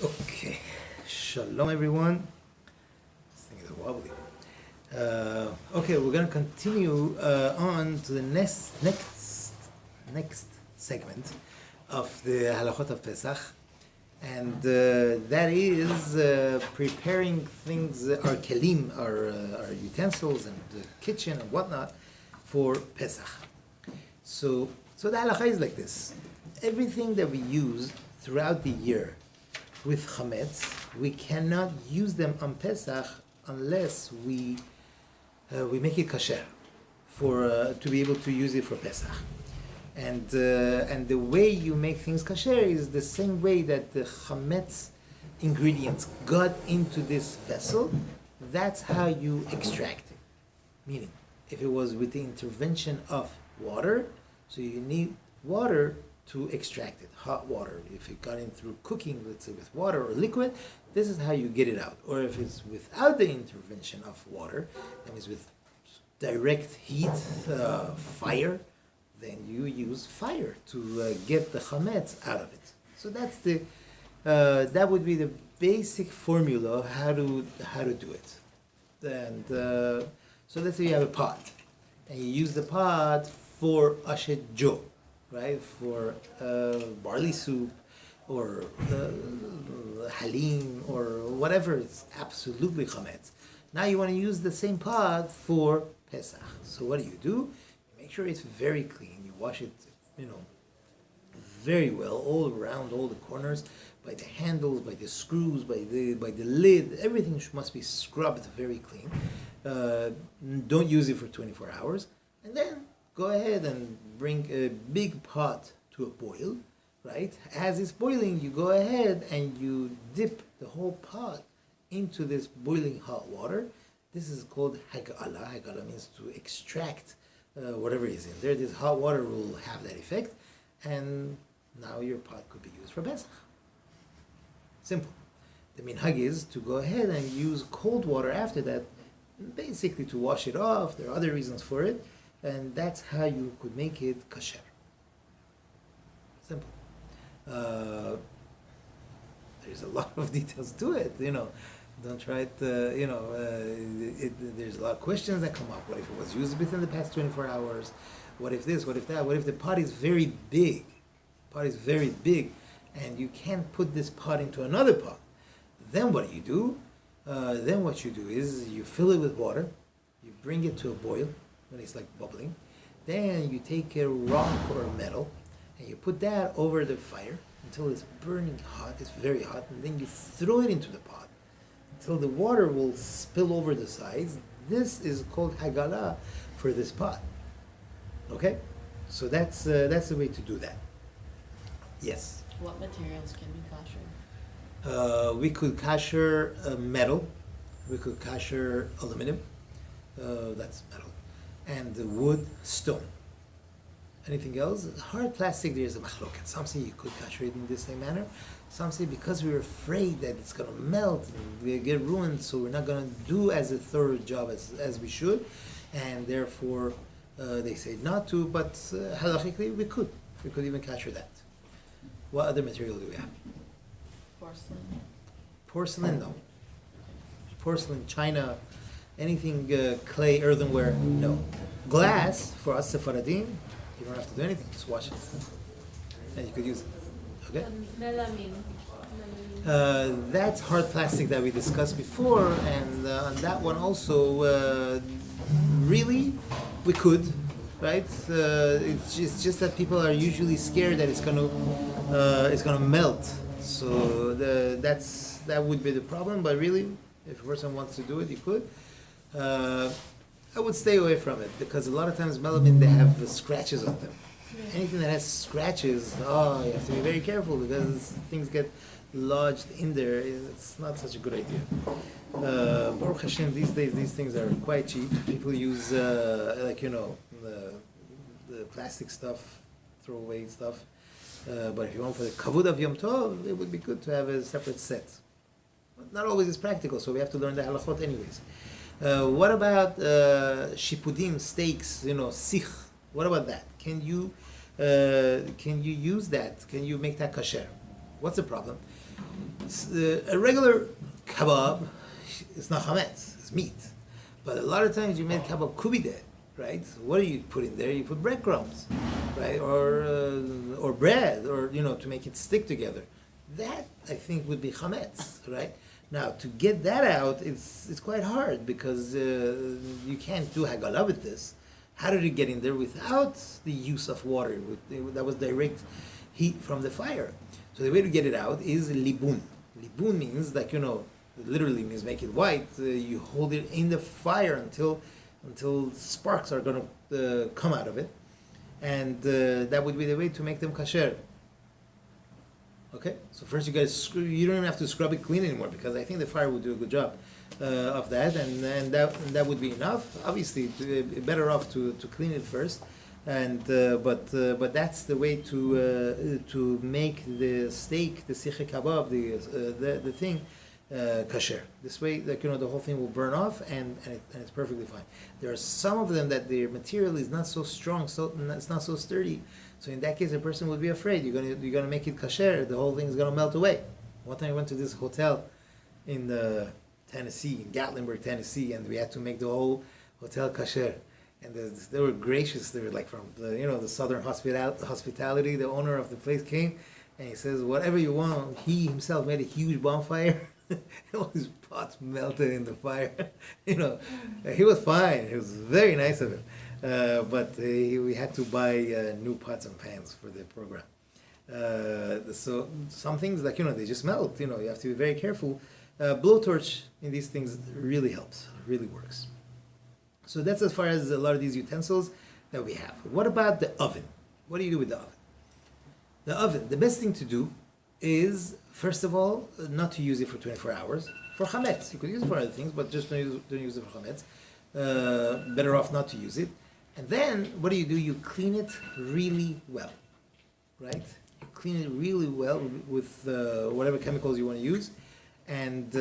Okay, shalom everyone. This thing is wobbly. Okay, we're gonna continue on to the next segment of the Halachot of Pesach, and that is preparing things, our kelim, our utensils and the kitchen and whatnot for Pesach. So the halacha is like this: everything that we use throughout the year with chametz, we cannot use them on Pesach unless we make it kasher for to be able to use it for Pesach. And the way you make things kasher is the same way that the chametz ingredients got into this vessel. That's how you extract it. Meaning, if it was with the intervention of water, so you need water to extract it, hot water. If it got in through cooking, let's say with water or liquid, this is how you get it out. Or if it's without the intervention of water, that means with direct heat, fire, then you use fire to get the chametz out of it. So that's that would be the basic formula of how to do it. And so let's say you have a pot, and you use the pot for ashet jo, right? For barley soup or halim or whatever. It's absolutely chametz. Now you want to use the same pot for Pesach. So what do? You make sure it's very clean. You wash it, very well all around, all the corners, by the handles, by the screws, by the lid. Everything must be scrubbed very clean. Don't use it for 24 hours, and then go ahead and bring a big pot to a boil, right? As it's boiling, you go ahead and you dip the whole pot into this boiling hot water. This is called hagala. Hagala means to extract whatever is in there. This hot water will have that effect, and now your pot could be used for Pesach. Simple. The minhag is to go ahead and use cold water after that, basically to wash it off. There are other reasons for it, and that's how you could make it kasher. Simple. There's a lot of details to it, Don't try it, there's a lot of questions that come up. What if it was used within the past 24 hours? What if this? What if that? What if the pot is very big? And you can't put this pot into another pot. Then what do? Then what you do is you fill it with water, you bring it to a boil when it's like bubbling. Then you take a rock or a metal and you put that over the fire until it's burning hot, it's very hot, and then you throw it into the pot until the water will spill over the sides. This is called hagala for this pot. Okay? So that's the way to do that. Yes? What materials can be kosher? We could kasher metal. We could kasher aluminum. That's metal. And the wood, stone. Anything else? Hard plastic, there's a machloket. Some say you could kasher it in the same manner. Some say because we're afraid that it's going to melt and we get ruined, so we're not going to do as a thorough job as we should, and therefore they say not to. But halachically, we could even kasher that. What other material do we have? Porcelain. Porcelain, no. Porcelain, china, anything clay, earthenware, no. Glass, for us Sephardim, you don't have to do anything, just wash it. And you could use it. Okay? Melamine. That's hard plastic that we discussed before, and on that one also, really, we could, right? It's just that people are usually scared that it's gonna melt. So that would be the problem. But really, if a person wants to do it, you could. I would stay away from it because a lot of times melamine, they have scratches on them. Anything that has scratches, you have to be very careful because things get lodged in there. It's not such a good idea. Baruch Hashem, these days these things are quite cheap. People use the plastic stuff, throwaway stuff. But if you want for the kavod of Yom Tov, it would be good to have a separate set. But not always is practical, so we have to learn the halachot anyways. What about shipudim, steaks, sich? What about that? Can you use that? Can you make that kasher? What's the problem? A regular kebab is not chametz, it's meat. But a lot of times you make kebab kubide, right? What do you put in there? You put breadcrumbs, right? Or bread, or to make it stick together. That I think would be chametz, right? Now to get that out, it's quite hard because you can't do hagala with this. How did it get in there without the use of water? That was direct heat from the fire. So the way to get it out is libun. Libun means literally means make it white. You hold it in the fire until sparks are going to come out of it, and that would be the way to make them kasher. Okay, so first you guys you don't even have to scrub it clean anymore because I think the fire would do a good job of that, and that would be enough. Obviously, better off to clean it first, and but that's the way to make the steak, the sikhe kebab, the thing kasher. This way, the whole thing will burn off, and it's perfectly fine. There are some of them that their material is not so strong, so it's not so sturdy. So in that case, a person would be afraid. You're gonna make it kasher. The whole thing is gonna melt away. One time I went to this hotel in Tennessee, in Gatlinburg, Tennessee, and we had to make the whole hotel kasher. And they were gracious. They were like from the Southern hospitality. The owner of the place came, and he says, "Whatever you want." He himself made a huge bonfire. All his pots melted in the fire. He was fine. It was very nice of him. But we had to buy new pots and pans for the program. So some things they just melt. You have to be very careful. Blowtorch in these things really helps, really works. So that's as far as a lot of these utensils that we have. What about the oven? What do you do with the oven? The oven, the best thing to do is, first of all, not to use it for 24 hours. For chametz, you could use it for other things, but just don't use it for chametz. Better off not to use it. And then, what do? You clean it really well, right? You clean it really well with whatever chemicals you want to use. And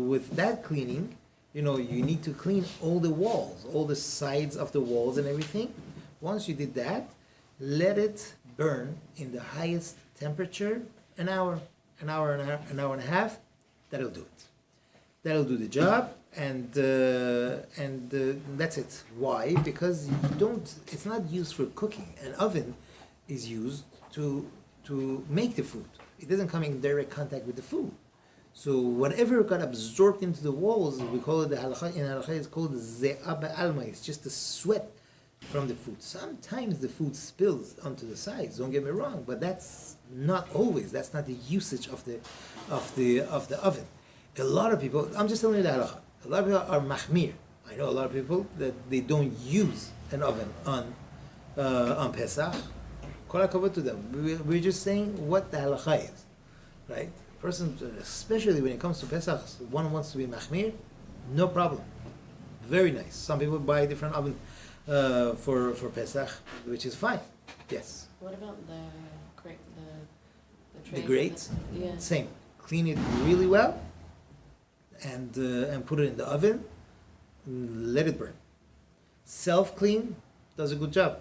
with that cleaning, you need to clean all the walls, all the sides of the walls and everything. Once you did that, let it burn in the highest temperature an hour and a half. That'll do it. That'll do the job, and that's it. Why? Because it's not used for cooking. An oven is used to make the food. It doesn't come in direct contact with the food. So whatever got absorbed into the walls, we call it in halakha, it's called ze'ah ba'alma. It's just the sweat from the food. Sometimes the food spills onto the sides. Don't get me wrong, but that's not always. That's not the usage of the oven. A lot of people, I'm just telling you the halakha. A lot of people are machmir. I know a lot of people that they don't use an oven on Pesach. Kol hakavod to them. We're just saying what the halakha is, right? Person, especially when it comes to Pesach, one wants to be machmir, no problem. Very nice. Some people buy a different oven for Pesach, which is fine. Yes. What about the tray? The grates? Yeah. Same. Clean it really well, and put it in the oven. And let it burn. Self-clean does a good job.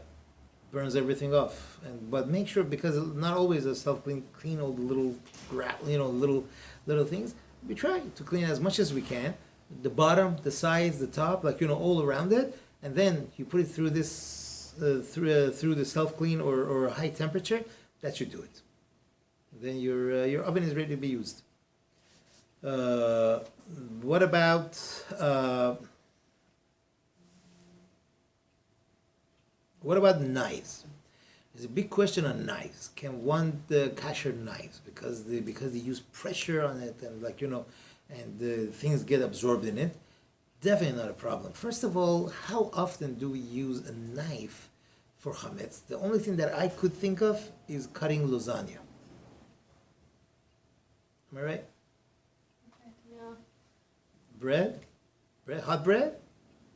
Burns everything off, but make sure, because not always a clean all the little little things. We try to clean as much as we can, the bottom, the sides, the top, all around it, and then you put it through this through the self clean or a high temperature. That should do it. Then your oven is ready to be used. What about knives? There's a big question on knives. Can one kasher knives because they use pressure on it and things get absorbed in it? Definitely not a problem. First of all, how often do we use a knife for chametz? The only thing that I could think of is cutting lasagna. Am I right? Yeah. Bread, hot bread?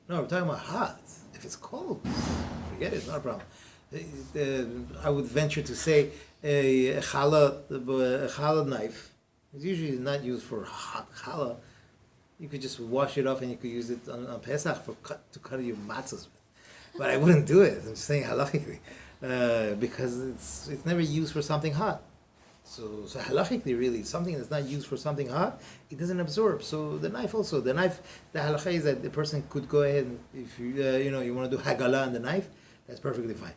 No, we're talking about hot. If it's cold, forget it, not a problem. I would venture to say a challah knife is usually not used for hot challah. You could just wash it off and you could use it on Pesach to cut your matzahs with. But I wouldn't do it. I'm just saying halachically because it's never used for something hot. So halachically, really, something that's not used for something hot, it doesn't absorb. So the knife also, the halacha is that the person could go ahead and if you you want to do hagala on the knife, that's perfectly fine.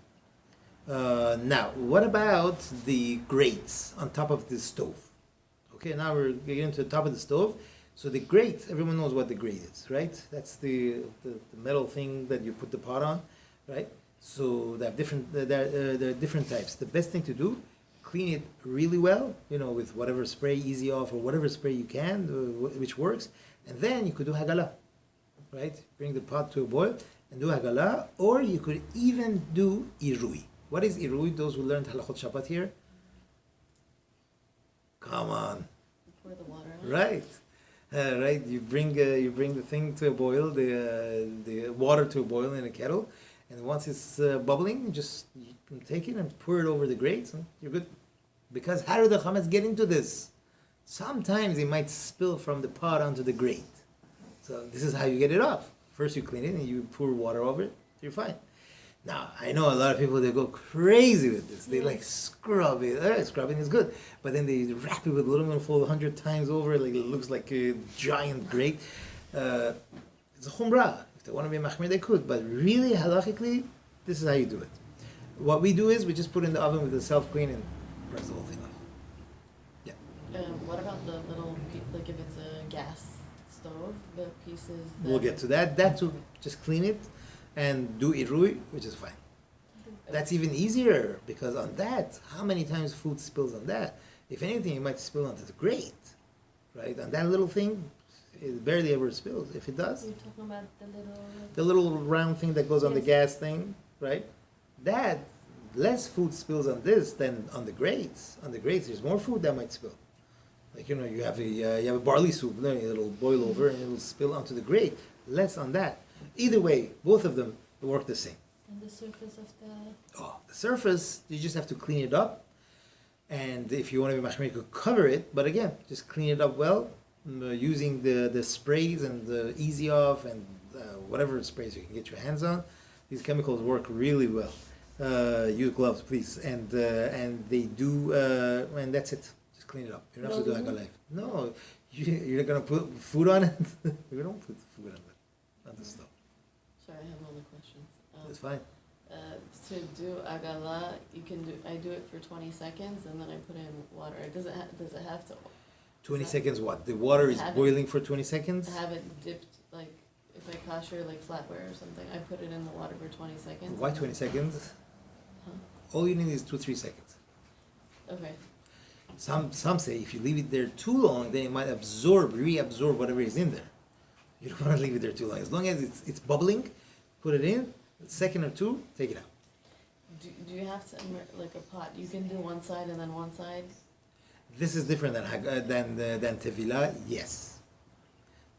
Now, what about the grates on top of the stove? Okay, now we're getting to the top of the stove. So the grate, everyone knows what the grate is, right? That's the metal thing that you put the pot on, right? So there are different types. The best thing to do, clean it really well, with whatever spray, Easy Off or whatever spray you can, which works, and then you could do hagala, right? Bring the pot to a boil and do hagala, or you could even do irui. What is irui? Those who learned Halachot Shabbat here? Come on. Pour the water on. Right. Right. You bring the thing to a boil, the water to a boil in a kettle, and once it's bubbling, you can take it and pour it over the grates, and you're good. Because how do the chametz get into this? Sometimes it might spill from the pot onto the grate. So this is how you get it off. First you clean it and you pour water over it. You're fine. Now, I know a lot of people, they go crazy with this. They scrub it. Scrubbing is good. But then they wrap it with aluminum foil 100 times over, like it looks like a giant grate. It's a chumrah. If they want to be machmir, they could. But really, halachically, this is how you do it. What we do is we just put it in the oven with the self-clean and press the whole thing off. Yeah. What about the little, like if it's a gas stove, the pieces? We'll get to that. That too, just clean it and do irui, which is fine. That's even easier because on that, how many times food spills on that? If anything, it might spill onto the grate, right? On that little thing, it barely ever spills. If it does, You're talking about the little round thing that goes on the gas thing, right? That less food spills on this than on the grates. On the grates, there's more food that might spill. Like you have a barley soup, it'll boil over and it'll spill onto the grate. Less on that. Either way, both of them work the same. And the surface of the surface, you just have to clean it up. And if you want to be machmir, you could cover it. But again, just clean it up well, using the sprays and the Easy Off and whatever sprays you can get your hands on. These chemicals work really well. Use gloves, please. And they do, and that's it. Just clean it up. You don't have to do hagala. No, you're not going to put food on it. We don't put food on the stove. Sorry, I have all the questions. That's fine. To do agala, I do it for 20 seconds and then I put in water. Does it have to? 20 seconds what? The water is boiling for 20 seconds? I have it dipped, like if I kosher like flatware or something, I put it in the water for 20 seconds. Why 20 seconds? Huh? All you need is 2-3 seconds. Okay. Some say if you leave it there too long, then it might reabsorb whatever is in there. You don't want to leave it there too long. As long as it's bubbling, put it in, a second or two, take it out. Do you have to like a pot? You can do one side and then one side. This is different than tevilah. Yes,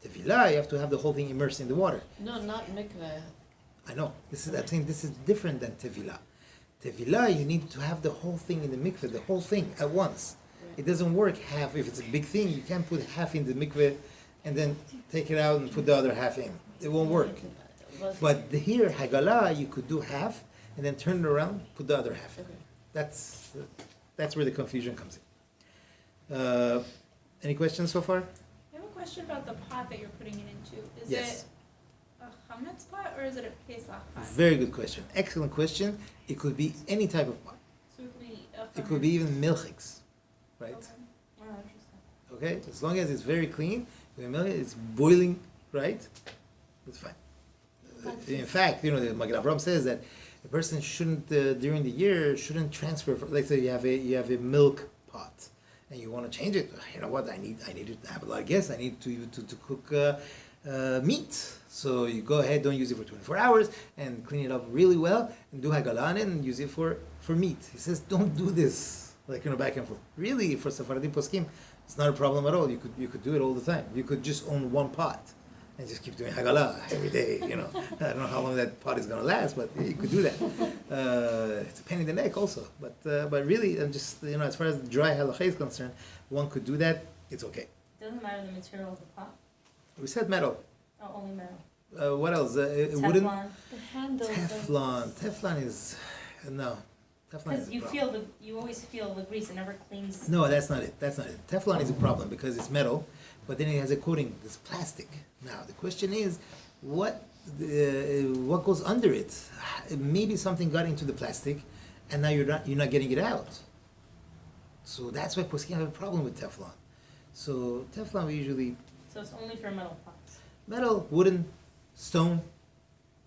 tevilah you have to have the whole thing immersed in the water. No, not mikveh. I know. I'm saying this is different than tevilah. Tevilah you need to have the whole thing in the mikveh, the whole thing at once. Right. It doesn't work half. If it's a big thing, you can't put half in the mikveh and then take it out and put the other half in. It won't work. But here, hagala, you could do half and then turn it around, put the other half in. Okay. That's where the confusion comes in. Any questions so far? I have a question about the pot that you're putting it into. Is yes. it a chametz pot or is it a pesah pot? Very good question. Excellent question. It could be any type of pot. So it could be it could be even milchiks, right? Okay. Oh, interesting. Okay, as long as it's very clean, it's boiling, right? It's fine. In fact, the Magen Avraham says that a person shouldn't during the year shouldn't transfer. Let's say you have a milk pot and you want to change it. You know what? I need to have a lot of guests. I need to cook meat. So you go ahead, don't use it for 24 hours, and clean it up really well, and do hagala on it and use it for meat. He says, don't do this back and forth. Really, for Sephardim poskim, it's not a problem at all. You could do it all the time. You could just own one pot and just keep doing hagala every day. I don't know how long that pot is going to last, but you could do that. It's a pain in the neck also. But really, just as far as the dry halacha is concerned, one could do that. It's okay. Doesn't matter the material of the pot. We said metal. Oh, only metal. What else? Teflon. Wooden. The handle. Teflon is no. Teflon is Because a you problem. you always feel the grease, it never cleans. No, that's not it. That's not it. Teflon is a problem because it's metal, but then it has a coating that's plastic. Now the question is, what goes under it? Maybe something got into the plastic, and now you're not getting it out. So that's why poskim have a problem with Teflon. So Teflon we usually So it's only for metal pots, metal, wooden, stone.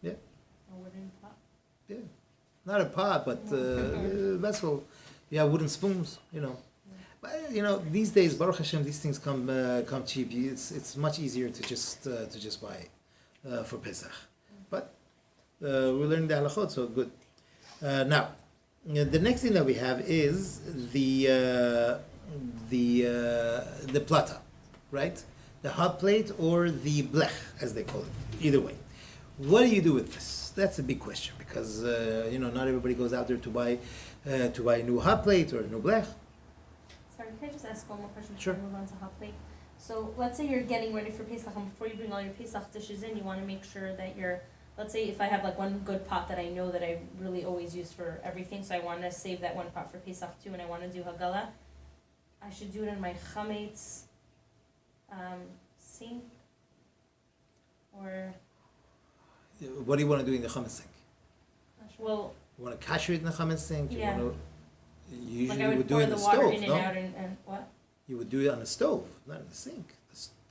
Yeah, a wooden pot. yeah. Not a pot, but vessel. Yeah, wooden spoons. But these days, Baruch Hashem, these things come cheap. It's much easier to just buy for Pesach. But we learned the halachot, so good. Now, the next thing that we have is the plata, right? The hot plate or the blech, as they call it. Either way, what do you do with this? That's a big question because not everybody goes out there to buy a new hot plate or a new blech. Sorry, can I just ask one more question Sure. before we move on to hot plate? So let's say you're getting ready for Pesach, and before you bring all your Pesach dishes in, you want to make sure that let's say if I have like one good pot that I know that I really always use for everything, so I want to save that one pot for Pesach too, and I want to do Hagala, I should do it in my chametz sink, or What do you want to do in the chametz sink? well, You want to kasher it in the chametz sink? Yeah. You usually like I would do pour it in the the water stove, in no? and out and what? You would do it on the stove, not in the sink.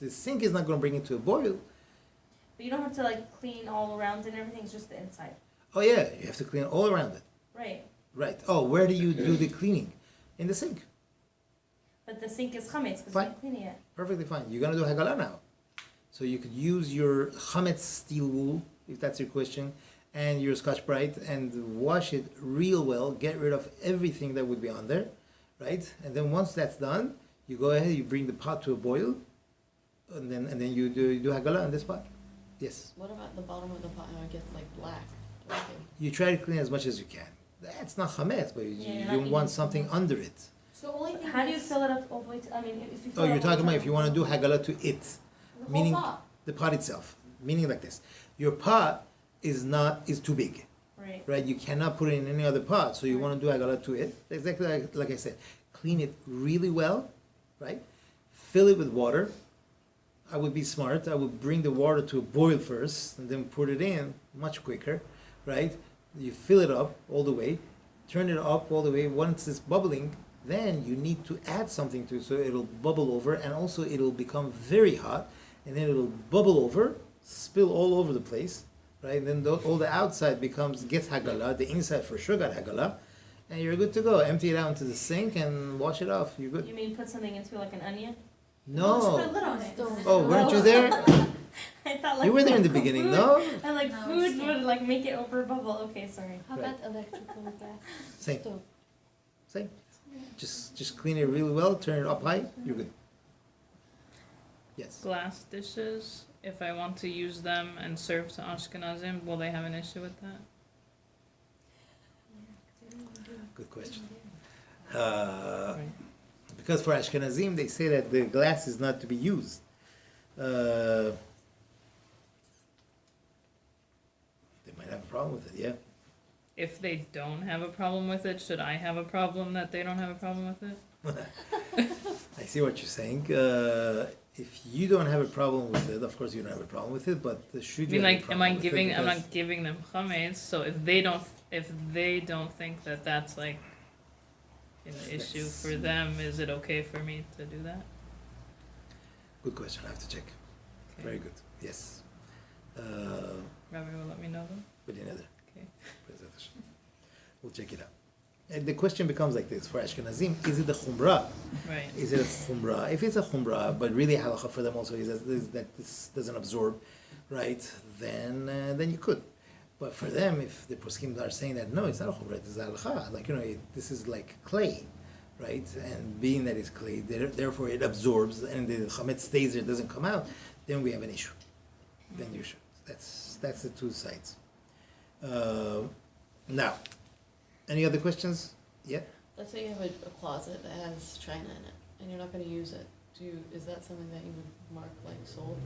The sink is not going to bring it to a boil. But you don't have to like clean all around and everything. It's just the inside, Oh yeah, you have to clean all around it. right? Right. Oh, where do you do the cleaning? In the sink. But the sink is chametz because Fine. I'm not cleaning it. Perfectly fine. You're going to do hagala now. So you could use your chametz steel wool, if that's your question, and your Scotch Brite and wash it real well. Get rid of everything that would be on there, right? And then once that's done, you go ahead, you bring the pot to a boil, and then you do hagala on this pot. Yes. What about the bottom of the pot, how it gets like black? Okay. You try to clean as much as you can. That's not chametz, but Yeah, you're you not don't want eating something chametz. under it. So the only thing How do you is fill it up all the way to? I mean, if you. Fill Oh, it you're up all talking the about if you want to do hagala to it, the meaning whole pot. the pot itself. Meaning like this: your pot is too big, Right. right? You cannot put it in any other pot, so you want to do hagala to it. Exactly like I said, clean it really well, right? Fill it with water. I would be smart. I would bring the water to a boil first, and then put it in much quicker, right? You fill it up all the way, turn it up all the way. Once it's bubbling, then you need to add something to it so it'll bubble over, and also it'll become very hot, and then it'll bubble over, spill all over the place, right? And then all the outside gets hagala, the inside for sure got hagala, and you're good to go. Empty it out into the sink and wash it off. You're good. You mean put something into like an onion? Just put a No. lid on it. Still- Oh, weren't you there? I thought like. You were there in the beginning, food, no? And like No, food just- would like make it over bubble. Okay, sorry. How Right. about electrical gas? Same. Stove. Same. Just clean it really well, turn it up high, you're good. Yes. Glass dishes, if I want to use them and serve to Ashkenazim, will they have an issue with that? Good question. Because for Ashkenazim, they say that the glass is not to be used. They might have a problem with it, yeah. If they don't have a problem with it, should I have a problem that they don't have a problem with it? I see what you're saying. If you don't have a problem with it, of course you don't have a problem with it, but should I you mean, have a like, problem am I with it? giving? I'm Because- not giving them chametz. So if they don't think that that's like an issue for them, is it okay for me to do that? Good question, I have to check. Okay. Very good, yes. Rabbi will let me know though. B'din Okay. We'll check it out. And the question becomes like this: for Ashkenazim, is it a chumrah? Right. Is it a chumrah? If it's a chumrah, but really halacha for them also is that this doesn't absorb, right? Then you could. But for them, if the poskim are saying that no, it's not a chumrah, it's a halacha. Like this is like clay, right? And being that it's clay, therefore it absorbs, and the chametz stays there, doesn't come out. Then we have an issue. Then you should. That's the two sides. Now, any other questions? Yeah. Let's say you have a closet that has china in it, and you're not gonna use it. Is that something that you would mark like sold?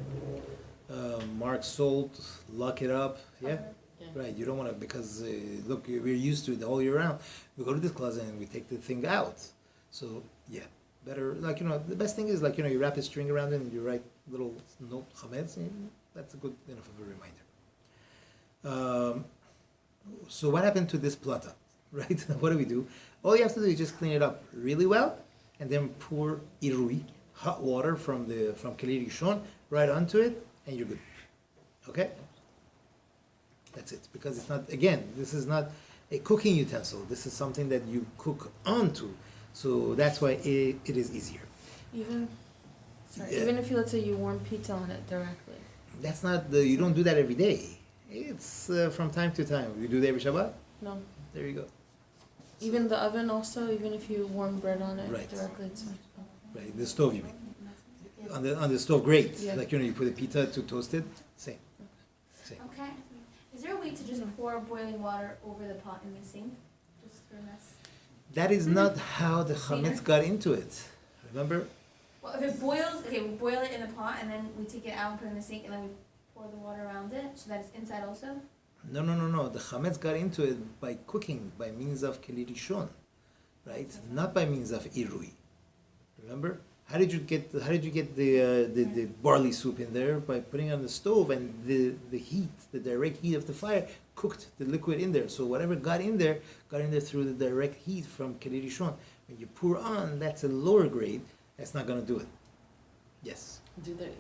Mark sold, lock it up. Yeah. Yeah. Okay. Right, you don't want to, because look, we're used to it the whole year round. We go to this closet and we take the thing out. So, yeah, better, like, the best thing is, like, you wrap a string around it and you write little note, chametz, and that's a good enough of a reminder. So what happened to this plata, right? What do? All you have to do is just clean it up really well, and then pour irui, hot water from Keli Rishon, right onto it, and you're good. Okay? That's it. Because it's not, again, this is not a cooking utensil. This is something that you cook onto. So that's why it is easier. Even Yeah. even if you, let's say, you warm pizza on it directly. That's not, you don't do that every day. It's from time to time. You do that every Shabbat? No. There you go. Even the oven also, even if you warm bread on it Right. directly, it's fine. Right, the stove, you mean? On the stove, great. Yeah. Like, you put a pita to toast it, same. Okay. Is there a way to just pour boiling water over the pot in the sink? Just for a mess? That is not how the chametz got into it. Remember? Well, if it boils, okay, we boil it in the pot and then we take it out and put it in the sink and then we pour the water around it so that it's inside also? No. The chametz got into it by cooking, by means of keli rishon, right? Not by means of irui. Remember? How did you get the barley soup in there? By putting it on the stove, and the heat, the direct heat of the fire, cooked the liquid in there. So whatever got in there through the direct heat from keli rishon. When you pour on, that's a lower grade. That's not going to do it. Yes. Do the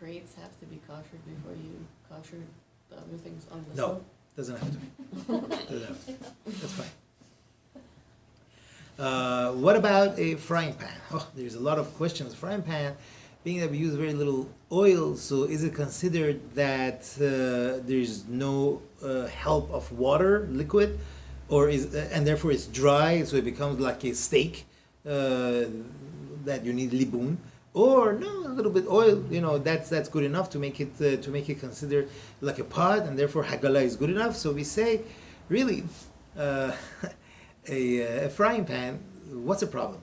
crates have to be koshered before you kosher the other things on the No. stove? Doesn't have to be. Doesn't have to be. That's fine. What about a frying pan? Oh, there's a lot of questions. Frying pan, being that we use very little oil, so is it considered that there's no help of water, liquid, or and therefore it's dry, so it becomes like a steak that you need libun? Or no, a little bit oil, that's good enough to make it considered like a pot, and therefore hagala is good enough. So we say, really, a frying pan, what's the problem?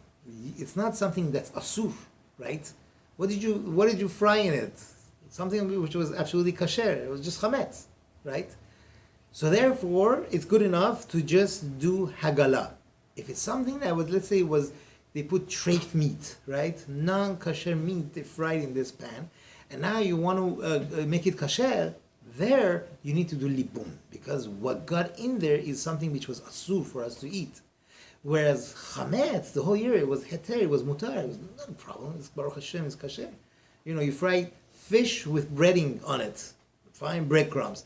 It's not something that's asur, right? What did you fry in it? Something which was absolutely kasher. It was just chametz, right? So therefore, it's good enough to just do hagala. If it's something that was, let's say, they put treif meat, right? Non-kasher meat they fried in this pan, and now you want to make it kasher. There, you need to do libun, because what got in there is something which was asur for us to eat. Whereas chametz, the whole year, it was heter, it was mutar, it was not a problem. It's Baruch Hashem, it's kasher. You fry fish with breading on it, fine breadcrumbs.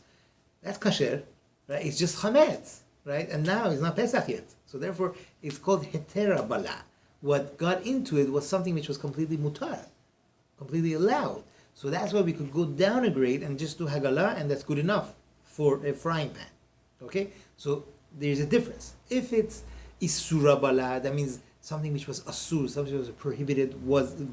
That's kasher, right? It's just chametz, right? And now it's not Pesach yet. So therefore, it's called hetera bala. What got into it was something which was completely mutar, completely allowed. So that's why we could go down a grade and just do hagala, and that's good enough for a frying pan. Okay? So there's a difference. If it's isura bala, that means something which was asur, something which was prohibited,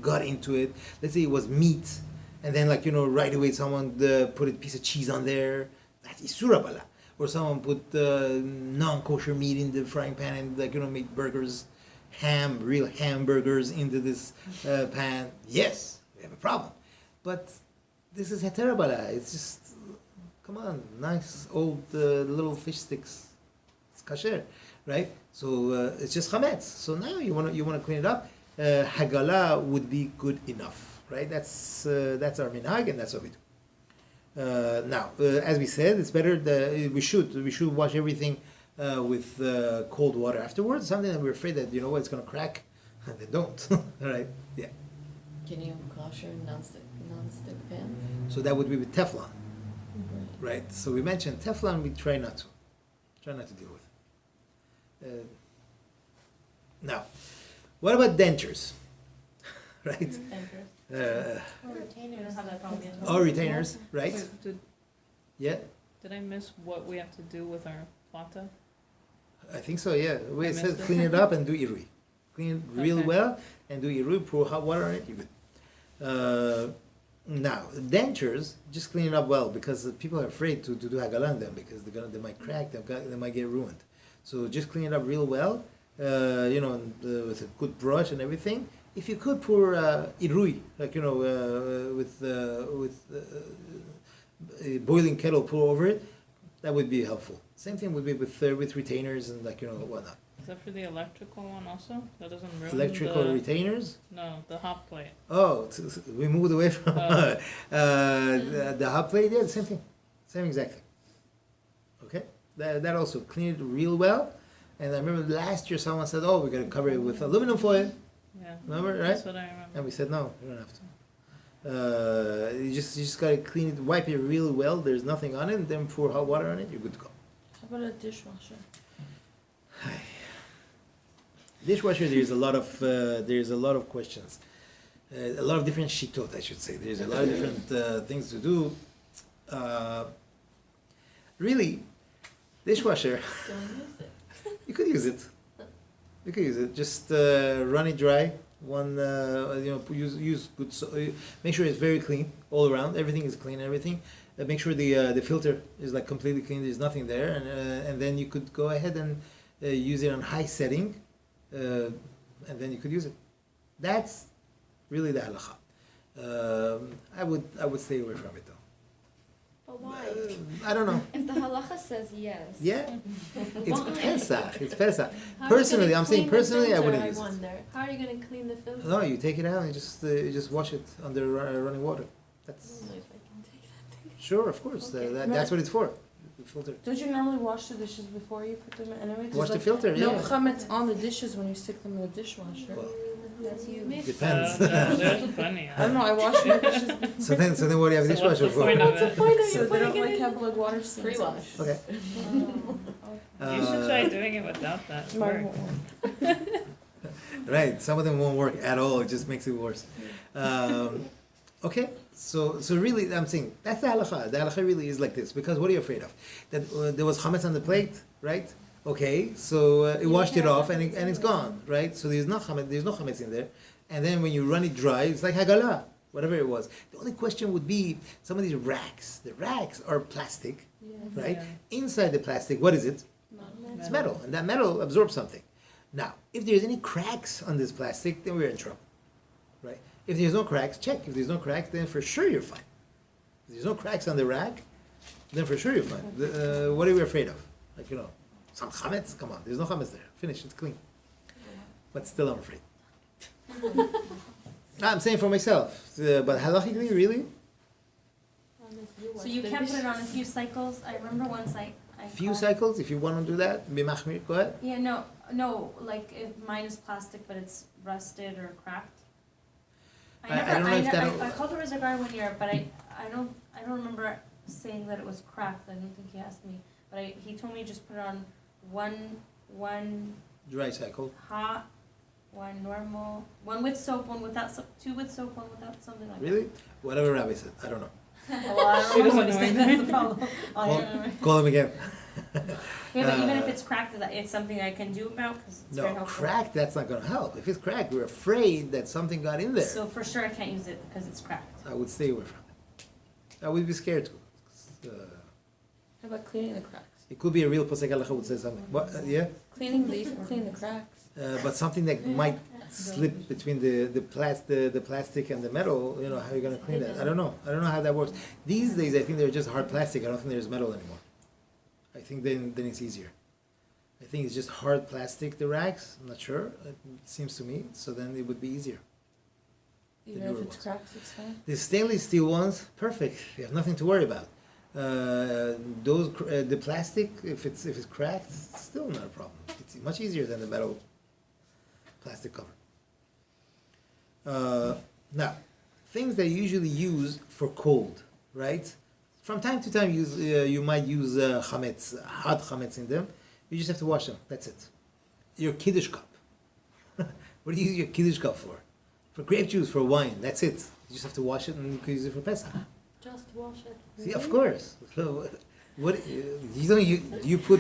got into it. Let's say it was meat, and then right away someone put a piece of cheese on there. That's isura bala. Or someone put non-kosher meat in the frying pan and make burgers, real hamburgers into this pan. Yes, we have a problem. But this is heterabala. It's just, come on, nice old little fish sticks. It's kasher, right? So it's just chametz. So now you want to clean it up. Hagala would be good enough, right? That's our minhag, and that's what we do. Now, as we said, it's better that we should wash everything with cold water afterwards. Something that we're afraid that it's going to crack, and they don't. All right, yeah. Can you kosher non-stick pan? So that would be with Teflon, right? So we mentioned Teflon. We try not to deal with. Now, what about dentures, right? Or retainers. Have that problem yet. Or retainers, right? Wait, Yeah, did I miss what we have to do with our plata? I think so. Yeah, we I said missed it. clean it up and do irui. Clean it real Okay. well and do irui. Pour hot water on it. You're good. Now dentures, just clean it up well, because people are afraid to do hagala on them, because they might crack. They might get ruined. So just clean it up real well. With a good brush and everything. If you could pour irui, with a boiling kettle, pour over it. That would be helpful. Same thing would be with retainers and whatnot. Is that for the electrical one also? That doesn't ruin Electrical the, retainers. no, the hot plate. Oh, we moved away from Oh. the hot plate. Yeah, the same thing, same exact thing. Okay, that also clean it real well. And I remember last year someone said, "Oh, we're gonna cover it with aluminum foil." Yeah. Remember, right? That's what I remember. And we said, "No, you don't have to. You just gotta clean it, wipe it really well. There's nothing on it, and then pour hot water on it. You're good to go." How about a dishwasher? Dishwasher, there's a lot of questions, a lot of different shitot, I should say. There's a lot of different things to do. Really, dishwasher, Don't use it. you could use it. You could use it. Just run it dry. Use good. Make sure it's very clean all around. Everything is clean. Everything. Make sure the filter is like completely clean. There's nothing there, and then you could go ahead and use it on high setting. And then you could use it. That's really the halacha. I would stay away from it though. But why? I don't know. If the halacha says yes. Yeah, it's Why? Pesach. It's Pesach. How are you Personally, gonna I'm saying clean the personally, I filter, wouldn't use it. wonder. How are you gonna clean the filter? No, you take it out and you just wash it under running water. I That's don't know if I can take that thing. sure, of course. Okay. That's what it's for. The filter. Don't you normally wash the dishes before you put them in anyway? Wash the filter. No Yeah. chametz on the dishes when you stick them in the dishwasher. Well, That's you. depends. No, there's plenty. I don't know, I wash my dishes before. So then what do you have a So what's dishwasher the for? point of it? Point of So you they don't putting it like in? have like water stains. Pre-wash. Okay. You should try doing it without that. It Mine works. won't work. Right. Some of them won't work at all. It just makes it worse. Okay. So really, I'm saying that's the halacha. The halacha really is like this because what are you afraid of? That there was chametz on the plate, right? Okay. So it washed it off and it's gone, right? So there's no chametz in there. And then when you run it dry, it's like hagala, whatever it was. The only question would be some of these racks. The racks are plastic, right? Yeah. Inside the plastic, what is it? It's metal, and that metal absorbs something. Now, if there's any cracks on this plastic, then we're in trouble, right? If there's no cracks, check. If there's no cracks, then for sure you're fine. If there's no cracks on the rack, then for sure you're fine. What are we afraid of? Like, some chametz? Come on, there's no chametz there. Finish, it's clean. But still, I'm afraid. I'm saying for myself, but halachically, really? So you can put it on a few cycles. I remember once I Few called- cycles, if you want to do that, be machmir, go ahead. Yeah, no, like if mine is plastic but it's rusted or cracked. I don't know if that'll- I called the Rizzer guy one year, but I don't remember saying that it was cracked. I don't think he asked me, but he told me just put it on one Dry cycle. hot, one normal, one with soap, one without soap, two with soap, one without, something like Really? Whatever Rabbi said, I don't know. that. Well, I She don't know what he doesn't said. know That's the problem. Oh, Call, yeah. call him again. Yeah, but even if it's cracked, it's something I can do about because it's very No, helpful. cracked, that's not going to help. If it's cracked, we're afraid that something got in there. So for sure I can't use it because it's cracked. I would stay away from it. I would be scared to. How about cleaning the cracks? It could be a real posek halacha would say something. What? Yeah? You can clean the cracks. But something that might slip between the plastic and the metal, how are you going to clean that? I don't know. I don't know how that works. These days, I think they're just hard plastic. I don't think there's metal anymore. I think then it's easier. I think it's just hard plastic, the racks. I'm not sure. It seems to me. So then it would be easier. Even newer if it's ones. cracks, it's fine. The stainless steel ones, perfect. You have nothing to worry about. The plastic, if it's cracked, it's still not a problem. It's much easier than the metal plastic cover. Now, things that you usually use for cold, right? From time to time, you might use chametz, hot chametz in them. You just have to wash them. That's it. Your kiddush cup. What do you use your kiddush cup for? For grape juice, for wine. That's it. You just have to wash it, and you can use it for pesach. Just wash it. See, of course. So, what you put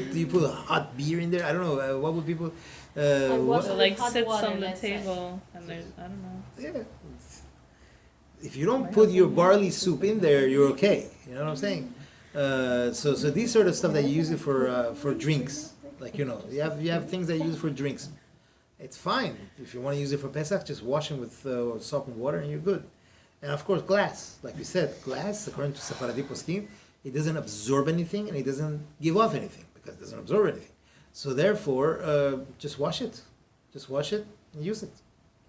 hot beer in there? I don't know. What would people? wash So it. like Hot sits water, on the that's it. table and there's, I don't know. Yeah. If you don't put your barley soup in there, you're okay. You know what I'm saying? So these sort of stuff that you use it for drinks, like you have things that you use for drinks. It's fine. If you want to use it for Pesach, just wash them with soap and water, and you're good. And of course, glass, like we said, glass according to Sephardi poskim, it doesn't absorb anything and it doesn't give off anything because it doesn't absorb anything. So therefore, just wash it. Just wash it and use it.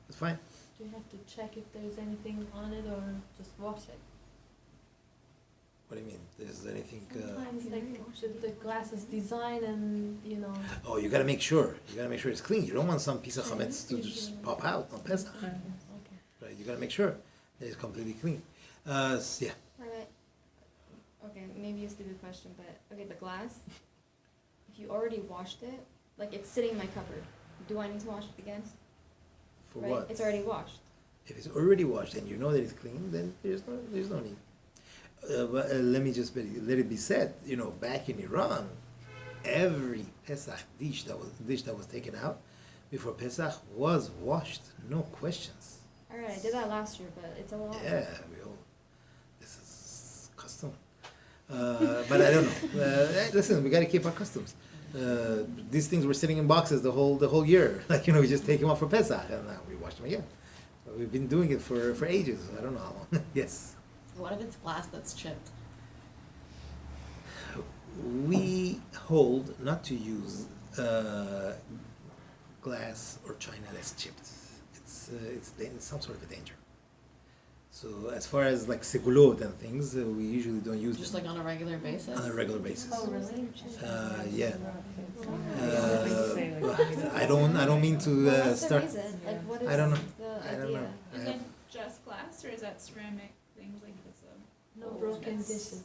It's fine. Do you have to check if there's anything on it or just wash it? What do you mean? There's anything? Sometimes like the glass is designed and you know. Oh, you gotta make sure. You gotta make sure it's clean. You don't want some piece of chametz to just pop out on Pesach, Okay. right? You gotta make sure that it's completely clean. Yeah. Alright. Okay, maybe a stupid question, but okay, the glass. If you already washed it, like it's sitting in my cupboard, do I need to wash it again? For Right? what? It's already washed. If it's already washed and you know that it's clean, then there's no need. But let me just let it be said. You know, back in Iran, every Pesach dish that was taken out before Pesach was washed, no questions. Alright, I did that last year, but it's a lot. Yeah, this is custom. But I don't know. Listen, we got to keep our customs. These things were sitting in boxes the whole year. Like, you know, we just take them off for Pesach and now we wash them again. But we've been doing it for ages. I don't know how long. Yes. What if it's glass that's chipped? We hold not to use glass or china that's chipped. It's some sort of a danger. So as far as like segulot and things, we usually don't use Just them like on a regular basis? on a regular basis. Oh really? Yeah. But I don't mean to What's the start. reason? Like, what is I don't know. the I don't idea? know. I Is have- it just glass or is that ceramic things like this? No broken dishes.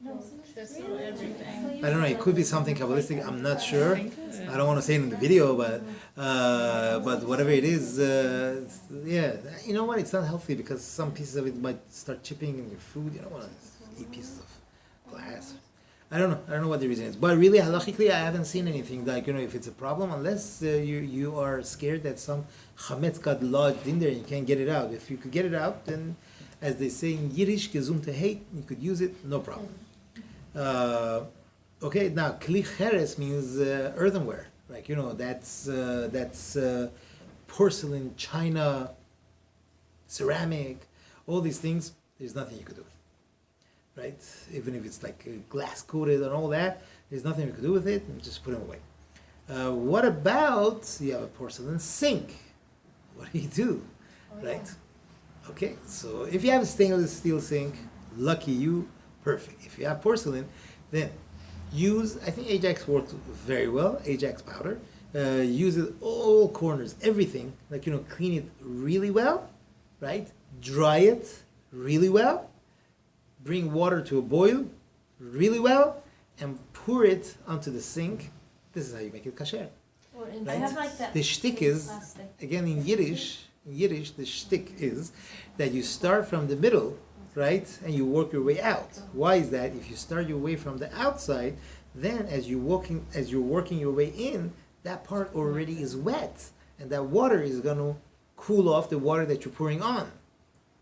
No, Just really? everything. I don't know. It could be something kabbalistic. I'm not sure. I don't want to say it in the video, but whatever it is, yeah. You know what? It's not healthy because some pieces of it might start chipping in your food. You don't want to eat pieces of glass. I don't know. I don't know what the reason is. But really, halachically, I haven't seen anything like, you know, if it's a problem, unless you are scared that some chametz got lodged in there and you can't get it out. If you could get it out, then, as they say in Yiddish, gesund heit, you could use it, no problem. Okay, now kli cheres means earthenware. Like, you know, that's porcelain, china, ceramic, all these things. There's nothing you could do with it, right? Even if it's like glass coated and all that, there's nothing you could do with it. And just put them away. What about you have a porcelain sink? What do you do, right? Okay, so if you have a stainless steel sink, lucky you, perfect. If you have porcelain, then use, I think Ajax works very well, Ajax powder. Use it all corners, everything, like, you know, clean it really well, right? Dry it really well. Bring water to a boil really well and pour it onto the sink. This is how you make it kasher. Or in Right? I have like that. The shtick is, plastic. again in Yiddish, the shtick is that you start from the middle, right, and you work your way out. Why is that? If you start your way from the outside, then as you're working your way in, that part already is wet, and that water is going to cool off the water that you're pouring on.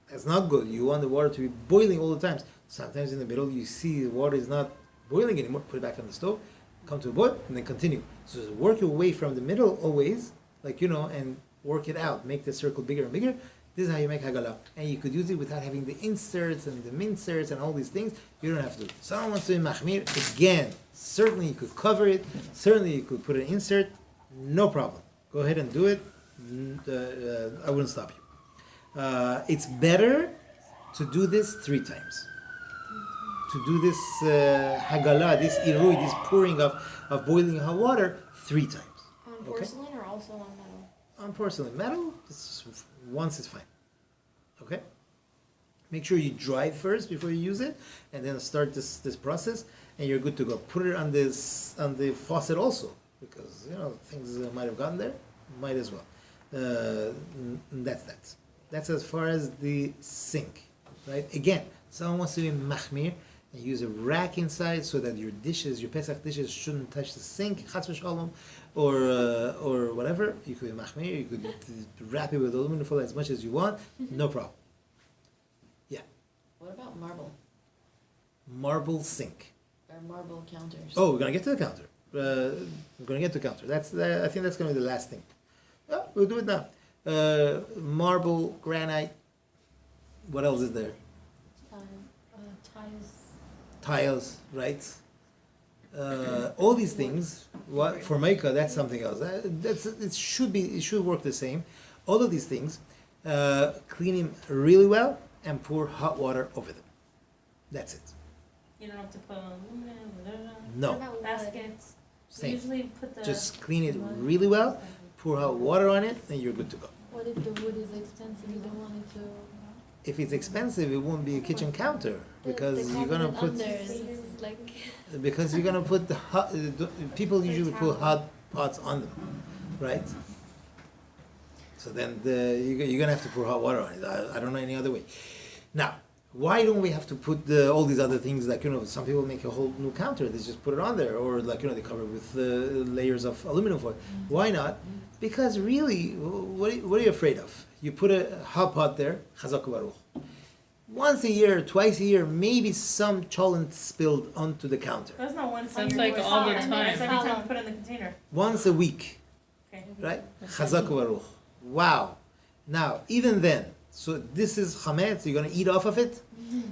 That's not good. You want the water to be boiling all the time. Sometimes in the middle, you see the water is not boiling anymore. Put it back on the stove, come to a boil, and then continue. So just work your way from the middle always, like, you know, and work it out. Make the circle bigger and bigger. This is how you make hagala. And you could use it without having the inserts and the minserts and all these things. You don't have to. Someone wants to do machmir, again, certainly you could cover it. Certainly you could put an insert. No problem. Go ahead and do it. I wouldn't stop you. It's better to do this 3 times. To do this hagala, this irui, this pouring of boiling hot water 3 times. On Okay. porcelain or also on metal? On porcelain. Metal, once is fine. Okay? Make sure you dry it first before you use it, and then start this process, and you're good to go. Put it on the faucet also, because, you know, things might have gotten there. Might as well. That's that. That's as far as the sink, right? Again, someone wants to be machmir and use a rack inside so that your dishes, your Pesach dishes, shouldn't touch the sink, chatz v'shalom, or whatever. You could be machmir. You could wrap it with aluminum foil as much as you want. No problem. Yeah, What about marble marble sink. or marble counters? Oh, we're gonna get to the counter. We're gonna get to the counter. I think that's gonna be the last thing. Oh, we'll do it now. Marble, granite. What else is there? Tiles. tiles, right? All these things. What for Mecca? That's something else. It should work the same. All of these things, clean them really well and pour hot water over them. That's it. You don't have to put on aluminum, No. What about wood? baskets. We Same. usually put the. Just clean it really well, pour hot water on it, and you're good to go. What if the wood is expensive, you don't want it to? If it's expensive, it won't be a kitchen counter because you're gonna put Under is like, because you're gonna put the hot. People usually put hot pots on them, right? So then you're gonna have to pour hot water on it. I don't know any other way. Now, why don't we have to put all these other things like some people make a whole new counter. They just put it on there, or like they cover it with layers of aluminum foil. Why not? Because really, what are you afraid of? You put a hot pot there, chazak baruch. Once a year, twice a year, maybe some cholent spilled onto the counter. That's not once. That's a like year. all the It's time. every time you put it in the container. Once a week, Okay. right? Chazak baruch. Wow. Now, even then, so this is chametz. You're gonna eat off of it?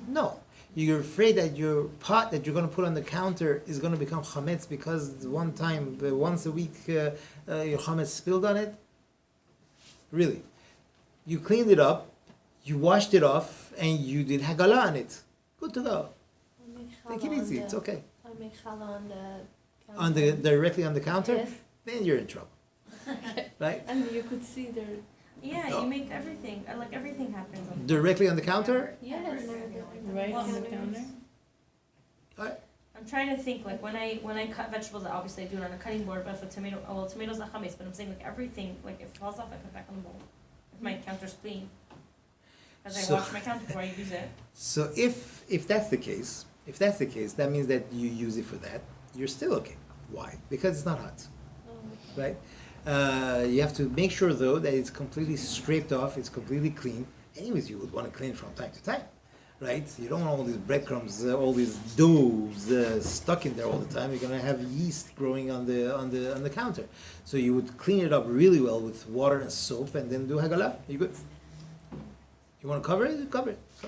No. You're afraid that your pot that you're going to put on the counter is going to become chametz because one time, once a week, your chametz spilled on it? Really. You cleaned it up, you washed it off, and you did hagala on it. Good to go. Take it easy, it's okay. I make challah on the On the directly on the counter, Yes. then you're in trouble. Right? And you could see there. Yeah, No. you make everything. Like everything happens. On Directly on the counter? Yes. Right on the counter? I'm trying to think like when I cut vegetables, obviously I do it on a cutting board. But if a tomato, tomatoes not chametz. But I'm saying like everything, like if it falls off, I put it back on the bowl. If my counter's clean, because I So- wash my counter before I use it. So if that's the case, that means that you use it for that, you're still okay. Why? Because it's not hot. Right? You have to make sure though that it's completely scraped off, it's completely clean. Anyways, you would want to clean it from time to time, right? You don't want all these breadcrumbs, all these doughs stuck in there all the time. You're gonna have yeast growing on the counter. So you would clean it up really well with water and soap, and then do hagala. You good? You want to cover it? Cover it. So,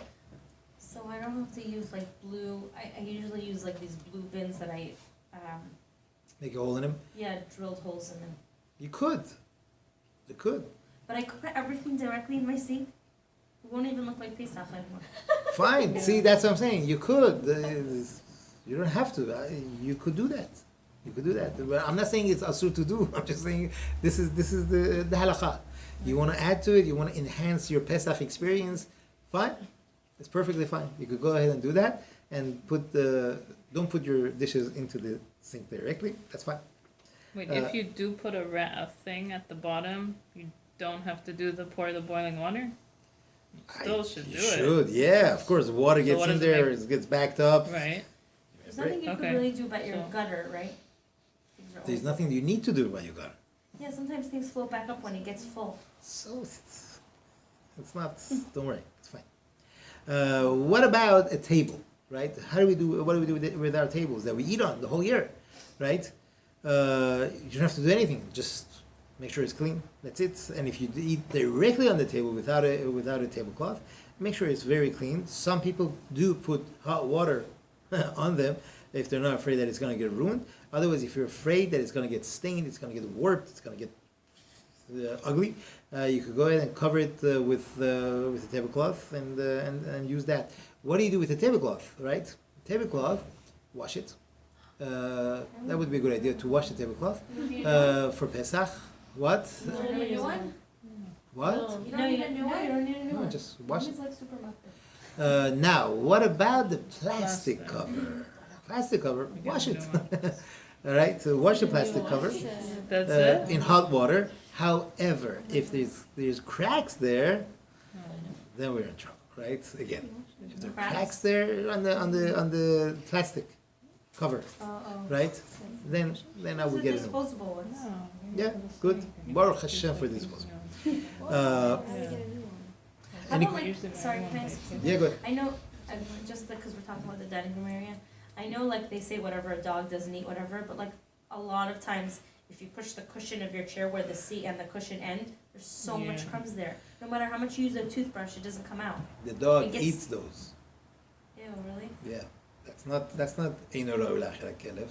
So I don't have to use like blue. I usually use like these blue bins that I, make a hole in them. drilled holes in them. You could. You could. But I could put everything directly in my sink. It won't even look like pesach anymore. Fine. See, that's what I'm saying. You could. You don't have to. You could do that. You could do that. But I'm not saying it's asur to do. I'm just saying this is the halakha. You want to add to it. You want to enhance your Pesach experience. Fine. It's perfectly fine. You could go ahead and do that and don't put your dishes into the sink directly. That's fine. Wait, if you do put a thing at the bottom, you don't have to do pour the boiling water? You still should You do it. should. Yeah, of course. Water So gets what in does it there. make? It gets backed up. Right. There's nothing you Okay. can really do about your So- gutter, right? Things are There's always- nothing you need to do while you got it. Yeah, sometimes things float back up when it gets full. So it's not. Don't worry, it's fine. What about a table, right? What do we do with our tables that we eat on the whole year, right? You don't have to do anything. Just make sure it's clean. That's it. And if you eat directly on the table without a tablecloth, make sure it's very clean. Some people do put hot water on them if they're not afraid that it's going to get ruined. Otherwise, if you're afraid that it's going to get stained, it's going to get warped, it's going to get ugly, you could go ahead and cover it with a tablecloth and use that. What do you do with a tablecloth, right? Tablecloth, wash it. That would be a good idea to wash the tablecloth for Pesach. What? You don't need a new one? What? You don't need a new one? You don't need a new No, one. just wash it. It's like super muffin. Now, what about the plastic cover? Plastic cover, You wash get it. a new All right, so wash the plastic cover That's it? in hot water. However, if there's cracks there, then we're in trouble, right? Again, if there are cracks there on the plastic cover, right? Then I would get it. Disposable ones. Yeah, good. Baruch Hashem for disposable. How Any- about like, sorry, can I ask you something? Yeah, go ahead. I know, just because we're talking about the dining room area, I know like they say whatever a dog doesn't eat, whatever, but like a lot of times, if you push the cushion of your chair where the seat and the cushion end, there's so much Yeah. crumbs there. No matter how much you use a toothbrush, it doesn't come out. The dog It gets- eats those. Ew, really? Yeah. That's not Eino Ra'u L'Achel HaKelev.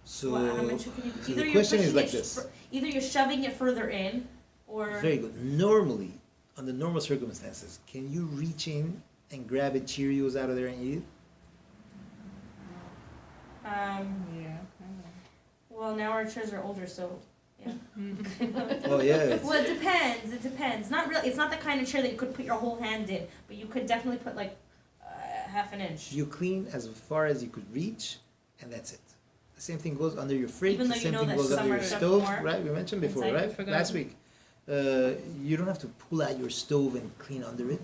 So, Well, how much can you, so either the you're question is pushing like it this. either you're shoving it further in, or Very good. Normally, under normal circumstances, can you reach in and grab a Cheerios out of there and eat it? Yeah. well, now our chairs are older, so yeah. Oh yeah. it's- Well, it depends. It depends. Not really. It's not the kind of chair that you could put your whole hand in, but you could definitely put like half an inch. You clean as far as you could reach, and that's it. The same thing goes under your fridge. Even though The you same know thing that goes under some your are stuffed stove, more right? We mentioned before, inside. right? Forgot. Last week. You don't have to pull out your stove and clean under it,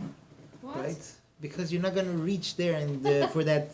What? right? Because you're not gonna reach there and for that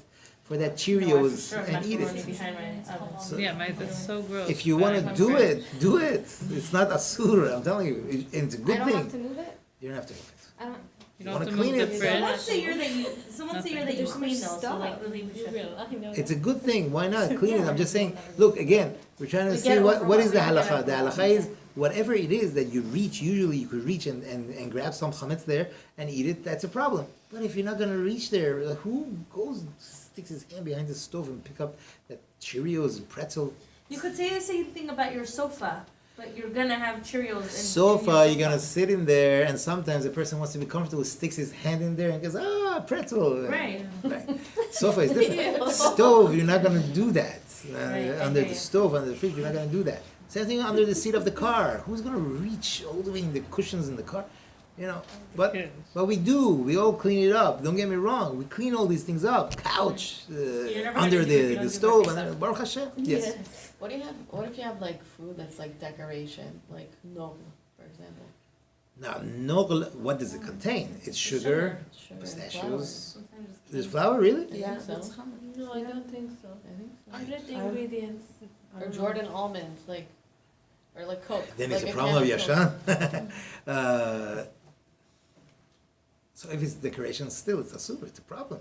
No, I Cheerios for sure have and eat macaroni it. behind my oven. So- Yeah, mate, that's so gross. If you but want I'm to do afraid. it, do it. It's not asur. I'm telling you, it's a I good don't have thing. to move it? You don't have to move it. I don't, You don't wanna have to clean move the it? fridge. Someone say you're that you. Someone say you're that you There's so clean much though. So stuff. like really, we should. It's a good thing. Why not clean it? I'm just saying. Look again. We're trying to We see get it what over is the what we get halacha. it The over. halacha is whatever it is that you reach. Usually you could reach and grab some chametz there and eat it. That's a problem. But if you're not gonna reach there, who goes sticks his hand behind the stove and pick up that Cheerios and pretzel? You could say the same thing about your sofa, but you're gonna have Cheerios. In Sofa, your you're gonna sit in there, and sometimes the person wants to be comfortable, sticks his hand in there and goes, pretzel. Right. Right. Sofa is different. Stove, you're not gonna do that. Right, I Under hear the you. stove, under the fridge, you're not gonna do that. Same thing under the seat of the car. Who's gonna reach all the way in the cushions in the car? You know, but Kids. we do. We all clean it up. Don't get me wrong. We clean all these things up. Couch never under gonna do it if you the don't do it stove. yourself. And Baruch Hashem. Yes. What do you have? What if you have like food that's like decoration, like nog, for example? Now, no. What does it contain? It's sugar, Sugar and pistachios. Sometimes it's There's cake. flour, really? flour. Yeah, I think so. that's no, I don't think so. I think so. I read the I've- ingredients. Or Jordan almonds, like, or like Coke. Then like it's a problem of can of Coke. Yashan. So if it's decoration still, it's asur. It's a problem.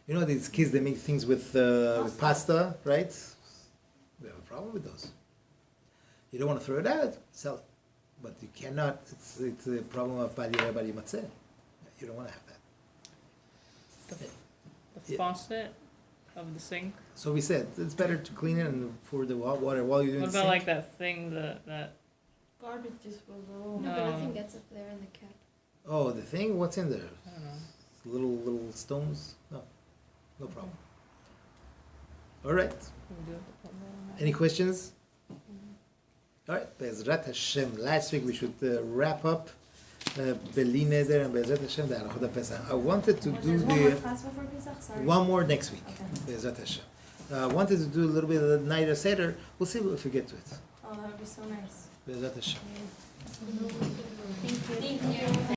You know these kids, they make things with pasta, right? We have a problem with those. You don't want to throw it out, sell it. But you cannot, it's a problem of badi matzeh. You don't want to have that. The Yeah. faucet of the sink. So we said, it's better to clean it and pour the water while you're doing What the about sink. like that thing that Garbage disposal. no, but No. nothing gets up there in the cap. Oh, the thing? What's in there? I don't know. Little stones? No problem. All right. We do have to put that on that. Any questions? All right. Be'ezrat Hashem. Last week we should wrap up Beli Neder and Be'ezrat Hashem the Halachot pesah. I wanted to do There's one more the class before Pesach. Sorry. one more next week. Okay. Be'ezrat Hashem. I wanted to do a little bit of the night of Seder. We'll see if we get to it. Oh, that would be so nice. Be'ezrat Hashem. Thank you.